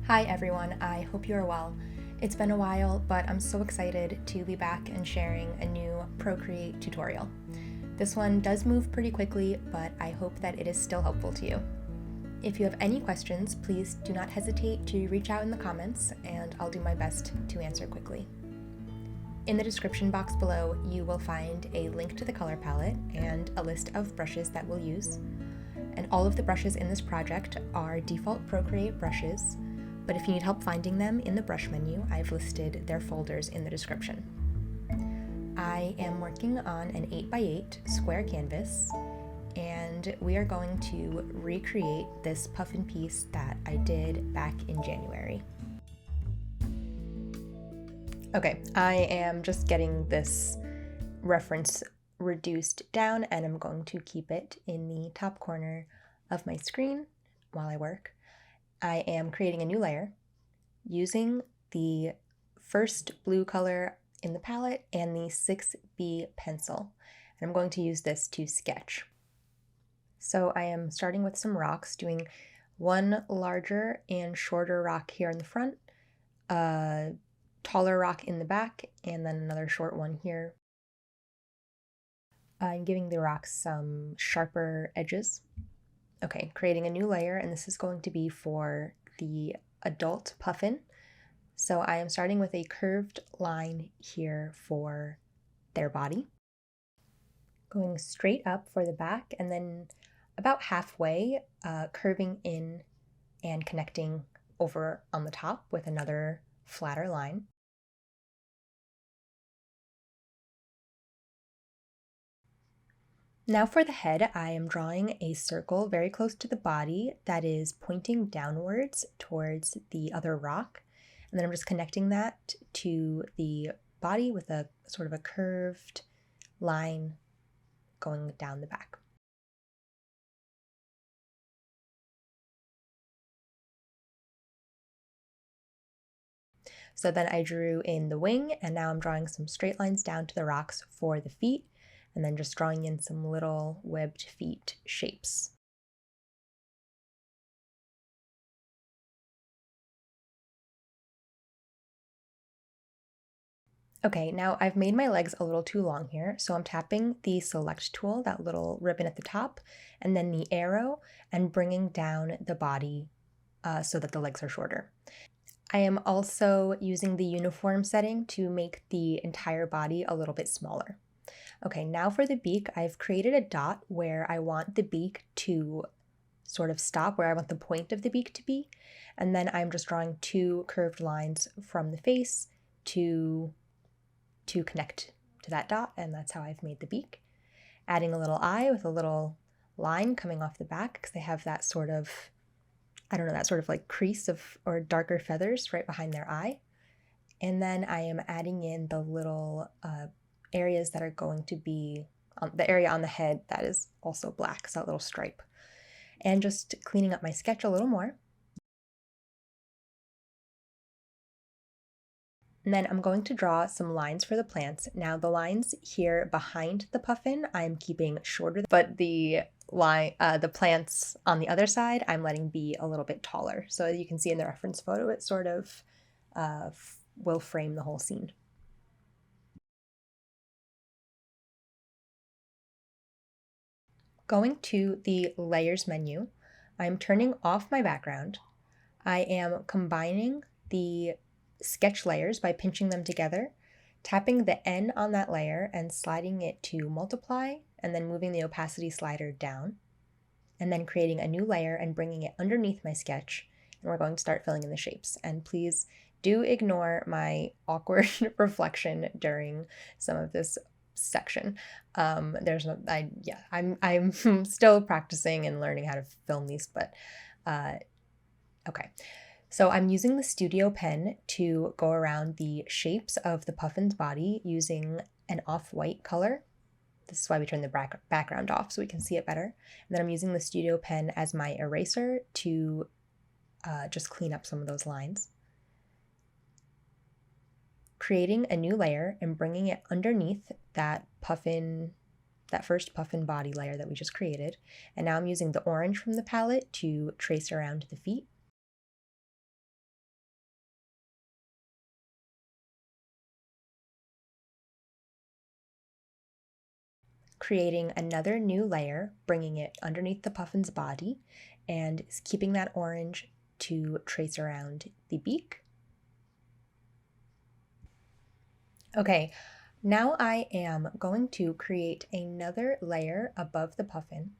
Hi everyone, I hope you are well. It's been a while, but I'm so excited to be back and sharing a new PROCREATE tutorial. This one does move pretty quickly, but I hope that it is still helpful to you. If you have any questions, please do not hesitate to reach out in the comments, and I'll do my best to answer quickly. In the description box below, you will find a link to the color palette and a list of brushes that we'll use. And all of the brushes in this project are default PROCREATE brushes, but if you need help finding them in the brush menu, I've listed their folders in the description. I am working on an 8x8 square canvas, and we are going to recreate this puffin piece that I did back in January. Okay, I am just getting this reference reduced down, and I'm going to keep it in the top corner of my screen while I work. I am creating a new layer using the first blue color in the palette and the 6B pencil. And I'm going to use this to sketch. So I am starting with some rocks, doing one larger and shorter rock here in the front, a taller rock in the back, and then another short one here. I'm giving the rocks some sharper edges. Okay, creating a new layer, and this is going to be for the adult puffin. So I am starting with a curved line here for their body, going straight up for the back, and then about halfway curving in and connecting over on the top with another flatter line. Now for the head, I am drawing a circle very close to the body that is pointing downwards towards the other rock. And then I'm just connecting that to the body with a sort of a curved line going down the back. So then I drew in the wing, and now I'm drawing some straight lines down to the rocks for the feet, and then just drawing in some little webbed feet shapes. Okay, now I've made my legs a little too long here, so I'm tapping the select tool, that little ribbon at the top, and then the arrow, and bringing down the body so that the legs are shorter. I am also using the uniform setting to make the entire body a little bit smaller. Okay, now for the beak, I've created a dot where I want the beak to sort of stop, where I want the point of the beak to be, and then I'm just drawing two curved lines from the face to connect to that dot, and that's how I've made the beak. Adding a little eye with a little line coming off the back because they have that sort of, I don't know, that sort of like crease of or darker feathers right behind their eye. And then I am adding in the little areas that are going to be the area on the head that is also black, so that little stripe. And just cleaning up my sketch a little more. And then I'm going to draw some lines for the plants. Now the lines here behind the puffin, I'm keeping shorter, but the plants on the other side, I'm letting be a little bit taller. So as you can see in the reference photo, it sort of will frame the whole scene. Going to the layers menu, I'm turning off my background. I am combining the sketch layers by pinching them together, tapping the N on that layer and sliding it to multiply, and then moving the opacity slider down, and then creating a new layer and bringing it underneath my sketch, and we're going to start filling in the shapes. And please do ignore my awkward reflection during some of this section. I'm still practicing and learning how to film these, but okay. So I'm using the studio pen to go around the shapes of the puffin's body using an off-white color. This is why we turn the background off so we can see it better. And then I'm using the studio pen as my eraser to just clean up some of those lines. Creating a new layer and bringing it underneath that first puffin body layer that we just created. And now I'm using the orange from the palette to trace around the feet. creating another new layer, bringing it underneath the puffin's body, and keeping that orange to trace around the beak. Okay, now I am going to create another layer above the puffin.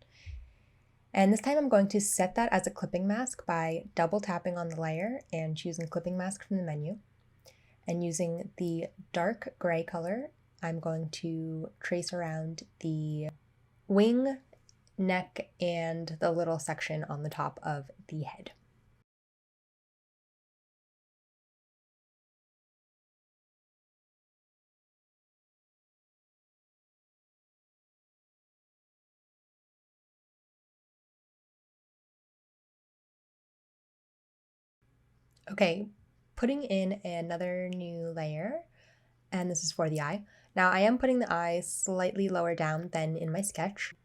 And this time I'm going to set that as a clipping mask by double tapping on the layer and choosing clipping mask from the menu. And using the dark gray color, I'm going to trace around the wing, neck, and the little section on the top of the head. Okay, putting in another new layer, and this is for the eye. Now I am putting the eye slightly lower down than in my sketch.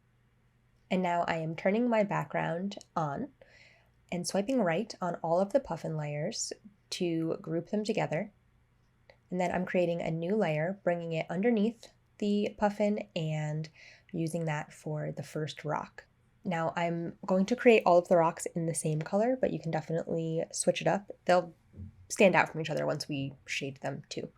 And now I am turning my background on and swiping right on all of the puffin layers to group them together. And then I'm creating a new layer, bringing it underneath the puffin and using that for the first rock. Now I'm going to create all of the rocks in the same color, but you can definitely switch it up. They'll stand out from each other once we shade them too.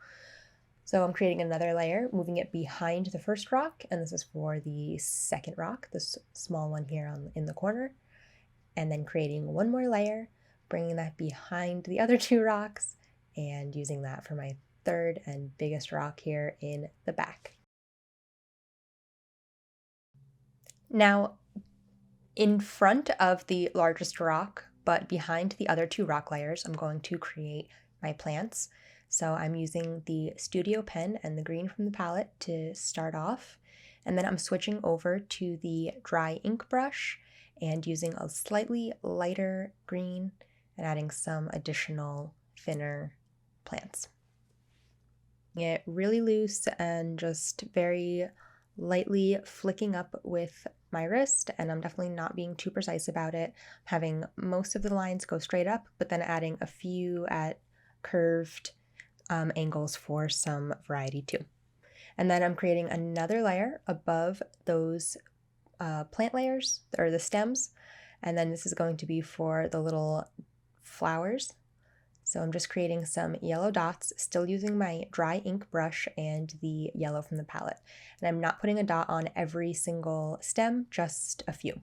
So I'm creating another layer, moving it behind the first rock, and this is for the second rock, this small one here in the corner, and then creating one more layer, bringing that behind the other two rocks, and using that for my third and biggest rock here in the back. Now, in front of the largest rock, but behind the other two rock layers, I'm going to create my plants. So I'm using the Studio pen and the green from the palette to start off. And then I'm switching over to the dry ink brush and using a slightly lighter green and adding some additional thinner plants. Get really loose and just very lightly flicking up with my wrist, and I'm definitely not being too precise about it. Having most of the lines go straight up, but then adding a few at curved angles for some variety too. And then I'm creating another layer above those plant layers, or the stems, and then this is going to be for the little flowers. So I'm just creating some yellow dots, still using my dry ink brush and the yellow from the palette. And I'm not putting a dot on every single stem, just a few.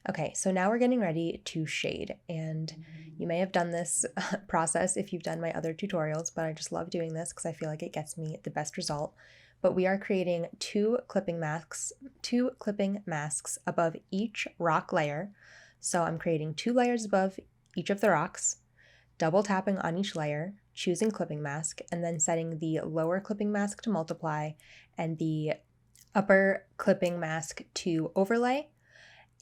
Okay, so now we're getting ready to shade, and you may have done this process if you've done my other tutorials, but I just love doing this because I feel like it gets me the best result. But we are creating two clipping masks above each rock layer. So I'm creating 2 layers above each of the rocks, double tapping on each layer, choosing clipping mask, and then setting the lower clipping mask to multiply and the upper clipping mask to overlay.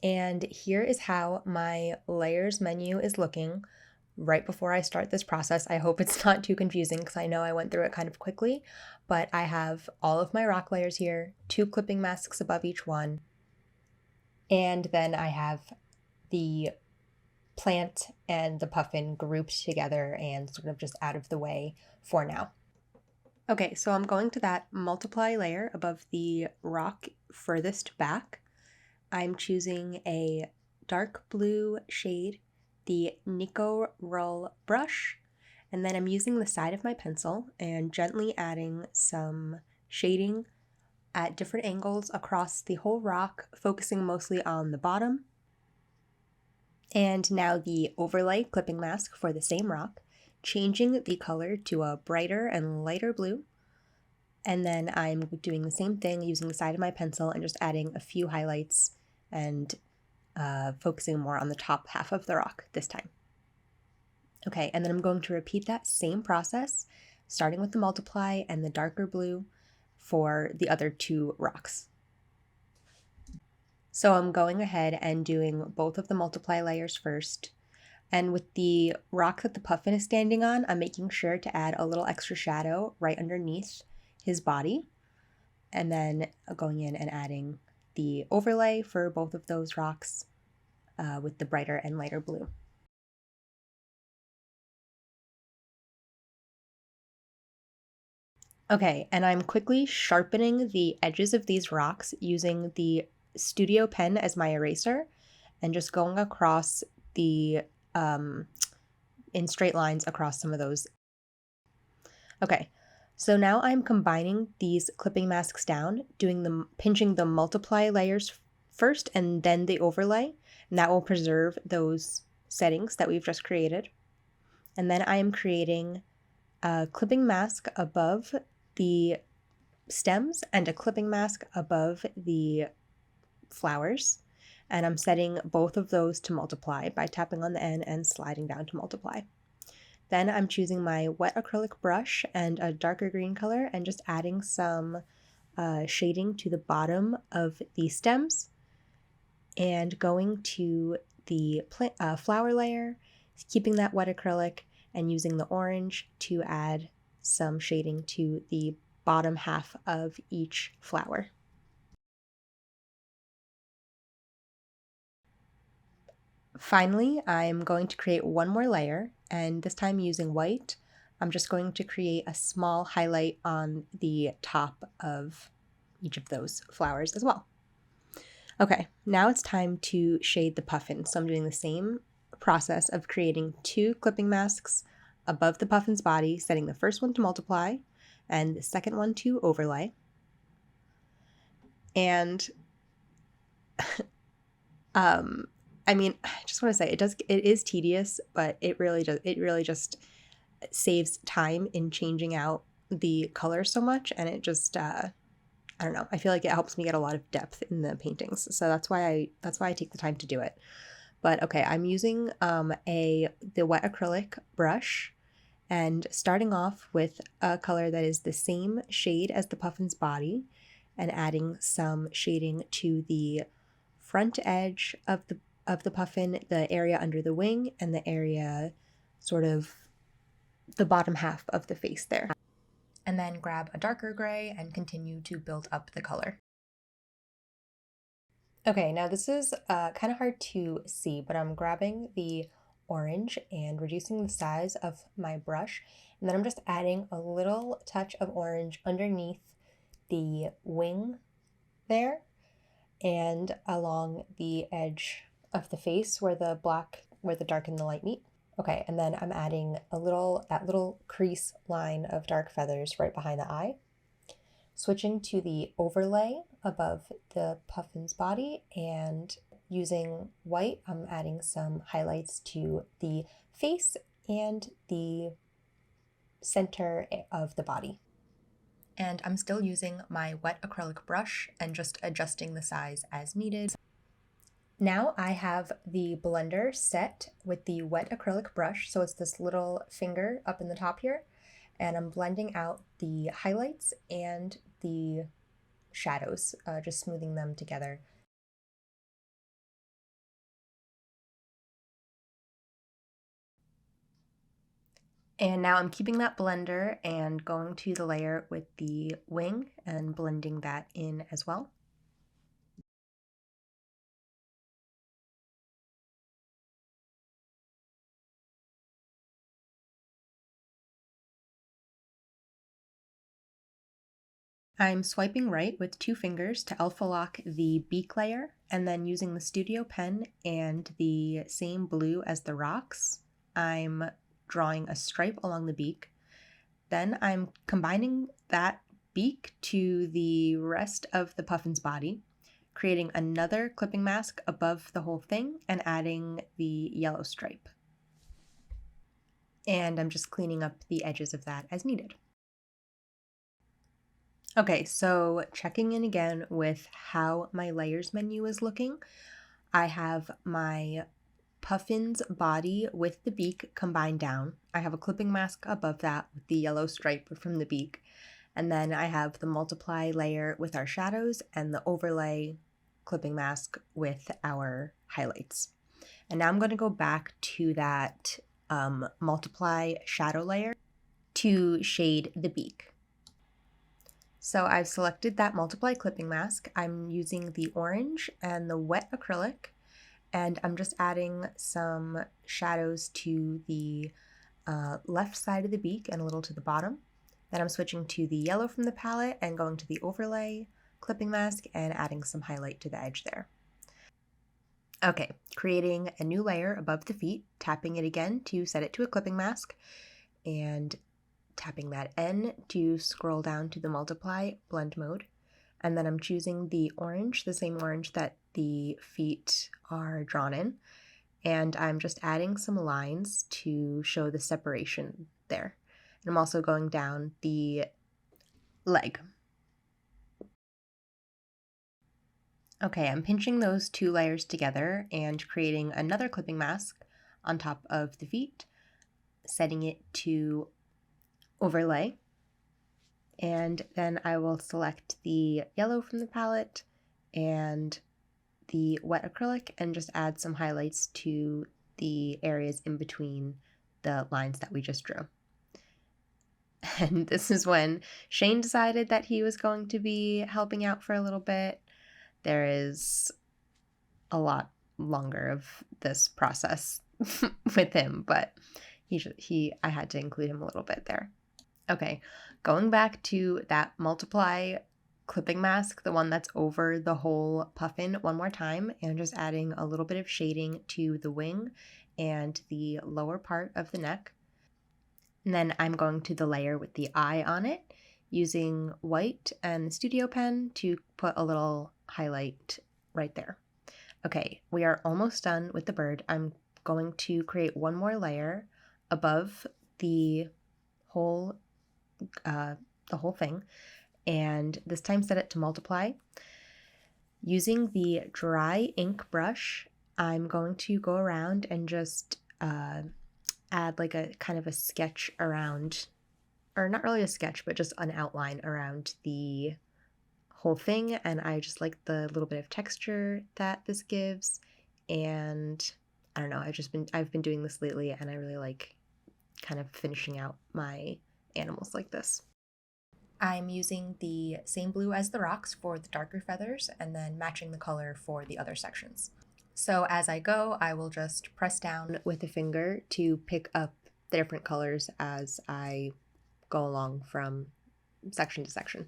And here is how my layers menu is looking right before I start this process. I hope it's not too confusing because I know I went through it kind of quickly, but I have all of my rock layers here, 2 clipping masks above each one, and then I have the plant and the puffin grouped together and sort of just out of the way for now. Okay, so I'm going to that multiply layer above the rock furthest back. I'm choosing a dark blue shade, the Nikko Rull brush, and then I'm using the side of my pencil and gently adding some shading at different angles across the whole rock, focusing mostly on the bottom. And now the overlay clipping mask for the same rock, changing the color to a brighter and lighter blue. And then I'm doing the same thing using the side of my pencil and just adding a few highlights and focusing more on the top half of the rock this time. Okay, and then I'm going to repeat that same process, starting with the multiply and the darker blue for the other 2 rocks. So I'm going ahead and doing both of the multiply layers first. And with the rock that the puffin is standing on, I'm making sure to add a little extra shadow right underneath his body. And then going in and adding the overlay for both of those rocks with the brighter and lighter blue. Okay, and I'm quickly sharpening the edges of these rocks using the Studio pen as my eraser and just going across the, in straight lines across some of those. Okay, so now I'm combining these clipping masks down, pinching the multiply layers first and then the overlay, and that will preserve those settings that we've just created. And then I am creating a clipping mask above the stems and a clipping mask above the flowers. And I'm setting both of those to multiply by tapping on the end and sliding down to multiply. Then I'm choosing my wet acrylic brush and a darker green color and just adding some shading to the bottom of the stems and going to the flower layer, keeping that wet acrylic and using the orange to add some shading to the bottom half of each flower. Finally, I'm going to create one more layer, and this time using white, I'm just going to create a small highlight on the top of each of those flowers as well. Okay, now it's time to shade the puffin. So I'm doing the same process of creating 2 clipping masks above the puffin's body, setting the first one to multiply and the second one to overlay. And I mean, I just want to say it is tedious, but it really just saves time in changing out the color so much, and it just I don't know, I feel like it helps me get a lot of depth in the paintings. So that's why I take the time to do it. But okay, I'm using the wet acrylic brush and starting off with a color that is the same shade as the puffin's body and adding some shading to the front edge of the puffin, the area under the wing, and the area sort of the bottom half of the face there. And then grab a darker gray and continue to build up the color. Okay, now this is kind of hard to see, but I'm grabbing the orange and reducing the size of my brush, and then I'm just adding a little touch of orange underneath the wing there and along the edge of the face where the dark and the light meet. Okay, and then I'm adding that little crease line of dark feathers right behind the eye. Switching to the overlay above the puffin's body and using white, I'm adding some highlights to the face and the center of the body. And I'm still using my wet acrylic brush and just adjusting the size as needed. Now I have the blender set with the wet acrylic brush, so it's this little finger up in the top here, and I'm blending out the highlights and the shadows, just smoothing them together. And now I'm keeping that blender and going to the layer with the wing and blending that in as well. I'm swiping right with 2 fingers to alpha lock the beak layer, and then using the Studio pen and the same blue as the rocks, I'm drawing a stripe along the beak. Then I'm combining that beak to the rest of the puffin's body, creating another clipping mask above the whole thing and adding the yellow stripe. And I'm just cleaning up the edges of that as needed. Okay, so checking in again with how my layers menu is looking. I have my puffin's body with the beak combined down. I have a clipping mask above that with the yellow stripe from the beak. And then I have the multiply layer with our shadows and the overlay clipping mask with our highlights. And now I'm going to go back to that multiply shadow layer to shade the beak. So I've selected that multiply clipping mask. I'm using the orange and the wet acrylic, and I'm just adding some shadows to the left side of the beak and a little to the bottom. Then I'm switching to the yellow from the palette and going to the overlay clipping mask and adding some highlight to the edge there. Okay, creating a new layer above the feet, tapping it again to set it to a clipping mask, and tapping that N to scroll down to the multiply blend mode. And then I'm choosing the orange, the same orange that the feet are drawn in, and I'm just adding some lines to show the separation there. And I'm also going down the leg. Okay, I'm pinching those two layers together and creating another clipping mask on top of the feet, setting it to overlay. And then I will select the yellow from the palette and the wet acrylic and just add some highlights to the areas in between the lines that we just drew. And this is when Shane decided that he was going to be helping out for a little bit. There is a lot longer of this process with him, but I had to include him a little bit there. Okay, going back to that multiply clipping mask, the one that's over the whole puffin one more time, and just adding a little bit of shading to the wing and the lower part of the neck. And then I'm going to the layer with the eye on it, using white and the studio pen to put a little highlight right there. Okay, we are almost done with the bird. I'm going to create one more layer above the whole thing, and this time set it to multiply. Using the dry ink brush, I'm going to go around and just add like a kind of a sketch around, or not really a sketch, but just an outline around the whole thing. And I just like the little bit of texture that this gives, and I don't know, I've been doing this lately, and I really like kind of finishing out my animals like this. I'm using the same blue as the rocks for the darker feathers and then matching the color for the other sections. So as I go, I will just press down with a finger to pick up the different colors as I go along from section to section.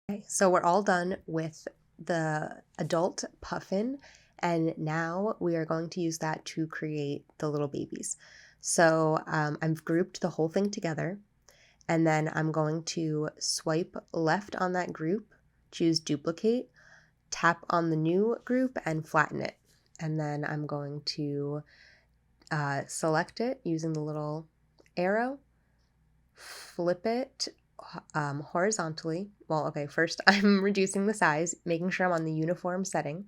Okay, so we're all done with the adult puffin, and now we are going to use that to create the little babies. So I've grouped the whole thing together, and then I'm going to swipe left on that group, choose duplicate, tap on the new group and flatten it. And then I'm going to select it using the little arrow, flip it horizontally. Well, okay, first I'm reducing the size, making sure I'm on the uniform setting.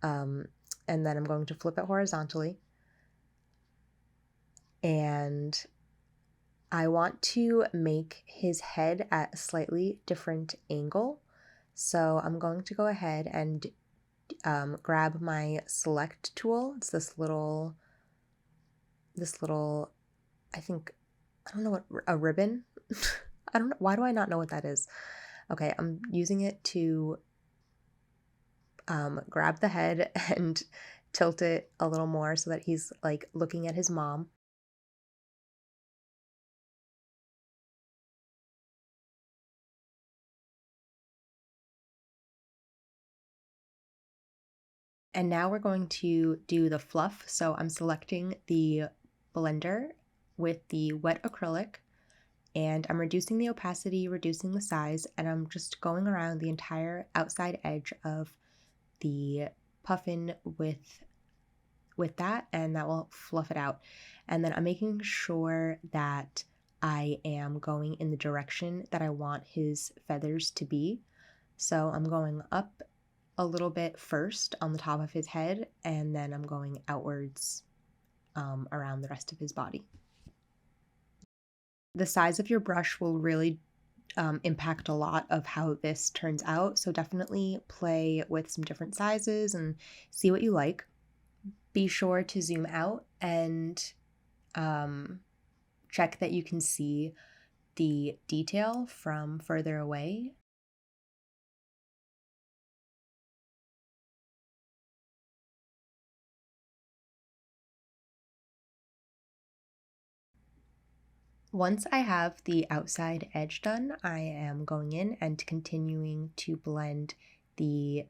And then I'm going to flip it horizontally. And I want to make his head at a slightly different angle. So I'm going to go ahead and grab my select tool. It's this little, I don't know what, a ribbon? I don't know. Why do I not know what that is? Okay, I'm using it to grab the head and tilt it a little more so that he's like looking at his mom. And now we're going to do the fluff. So I'm selecting the blender with the wet acrylic, and I'm reducing the opacity, reducing the size, and I'm just going around the entire outside edge of the puffin with that, and that will fluff it out. And then I'm making sure that I am going in the direction that I want his feathers to be. So I'm going up a little bit first on the top of his head, and then I'm going outwards around the rest of his body. The size of your brush will really impact a lot of how this turns out, so definitely play with some different sizes and see what you like. Be sure to zoom out and check that you can see the detail from further away. Once I have the outside edge done, I am going in and continuing to blend the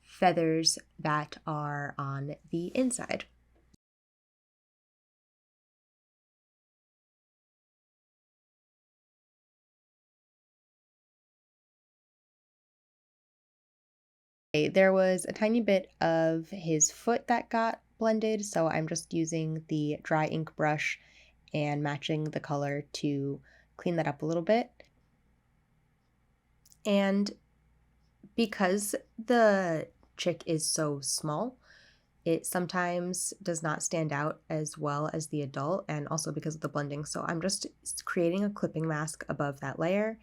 feathers that are on the inside. There was a tiny bit of his foot that got blended, so I'm just using the dry ink brush and matching the color to clean that up a little bit. And because the chick is so small, it sometimes does not stand out as well as the adult, and also because of the blending. So I'm just creating a clipping mask above that layer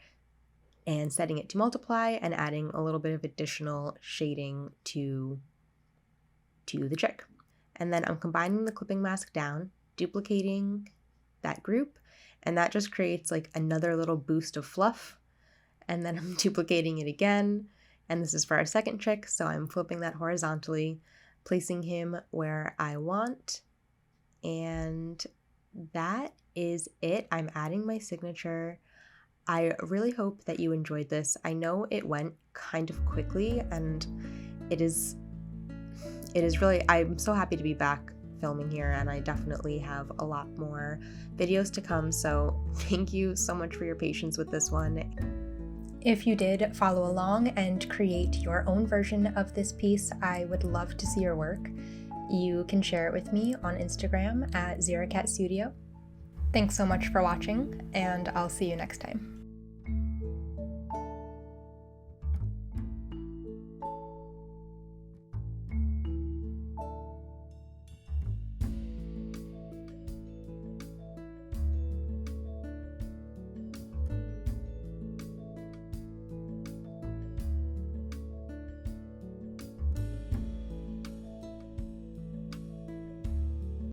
and setting it to multiply and adding a little bit of additional shading to the chick. And then I'm combining the clipping mask down, duplicating that group, and that just creates like another little boost of fluff. And then I'm duplicating it again, and this is for our second chick, so I'm flipping that horizontally, placing him where I want, and that is it. I'm adding my signature. I really hope that you enjoyed this. I know it went kind of quickly, and it is really, I'm so happy to be back filming here, and I definitely have a lot more videos to come, so thank you so much for your patience with this one. If you did follow along and create your own version of this piece, I would love to see your work. You can share it with me on Instagram at ZeraCatStudio. Thanks so much for watching, and I'll see you next time.